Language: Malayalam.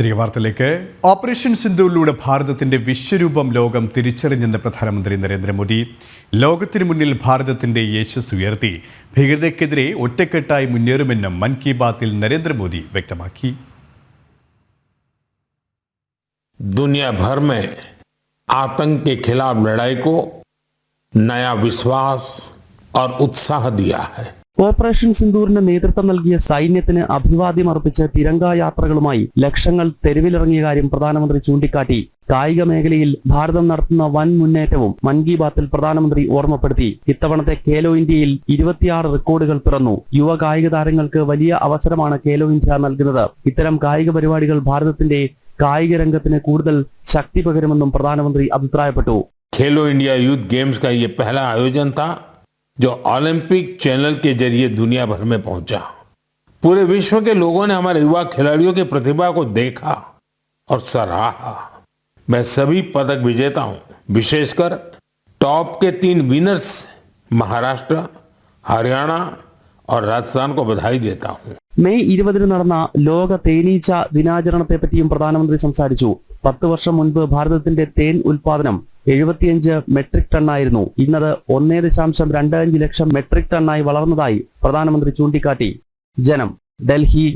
തിരികെ വാർത്തയിലേക്ക്. ഓപ്പറേഷൻ സിന്ദൂറിലൂടെ ഭാരതത്തിന്റെ വിശ്വരൂപം ലോകം തിരിച്ചറിഞ്ഞെന്ന് പ്രധാനമന്ത്രി നരേന്ദ്രമോദി. ലോകത്തിനു മുന്നിൽ ഭാരതത്തിന്റെ യശസ് ഉയർത്തി ഭീകരതയ്ക്കെതിരെ ഒറ്റക്കെട്ടായി മുന്നേറുമെന്നും മൻ കി ബാത്തിൽ നരേന്ദ്രമോദി വ്യക്തമാക്കി. दुनिया भर में आतंक के खिलाफ लड़ाई को नया विश्वास और उत्साह दिया है. ഓപ്പറേഷൻ സിന്ദൂറിന് നേതൃത്വം നൽകിയ സൈന്യത്തിന് അഭിവാദ്യം അർപ്പിച്ച് തിരങ്കാ യാത്രകളുമായി ലക്ഷങ്ങൾ തെരുവിലിറങ്ങിയ കാര്യം പ്രധാനമന്ത്രി ചൂണ്ടിക്കാട്ടി. കായിക മേഖലയിൽ ഭാരതം നടത്തുന്ന വൻ മുന്നേറ്റവും മൻ കി ബാത്തിൽ പ്രധാനമന്ത്രി ഓർമ്മപ്പെടുത്തി. ഇത്തവണത്തെ ഖേലോ ഇന്ത്യയിൽ 26 റെക്കോർഡുകൾ പിറന്നു. യുവ കായിക താരങ്ങൾക്ക് വലിയ അവസരമാണ് ഖേലോ ഇന്ത്യ നൽകുന്നത്. ഇത്തരം കായിക പരിപാടികൾ ഭാരതത്തിന്റെ കായിക രംഗത്തിന് കൂടുതൽ ശക്തി പകരുമെന്നും പ്രധാനമന്ത്രി അഭിപ്രായപ്പെട്ടു. खेलो इंडिया यूथ गेम्स का ये पहला आयोजन था जो ओलंपिक चैनल के जरिए दुनिया भर में पहुंचा. पूरे विश्व के लोगों ने हमारे युवा खिलाड़ियों की प्रतिभा को देखा और सराहा. मैं सभी पदक विजेताओं, विशेषकर टॉप के 3 विनर्स महाराष्ट्र, हरियाणा और राजस्थान को बधाई देता हूं. മെയ് 20 നടന്ന ലോക തേനീച്ച ദിനാചരണത്തെ പറ്റിയും പ്രധാനമന്ത്രി സംസാരിച്ചു. 10 വർഷം മുൻപ് ഭാരതത്തിന്റെ തേൻ ഉൽപാദനം 75 മെട്രിക് ടണ്ണായിരുന്നു. ഇന്നത് 1.25 ലക്ഷം മെട്രിക് ടണ്ണായി വളർന്നതായി പ്രധാനമന്ത്രി ചൂണ്ടിക്കാട്ടി. ജനം, ഡൽഹി.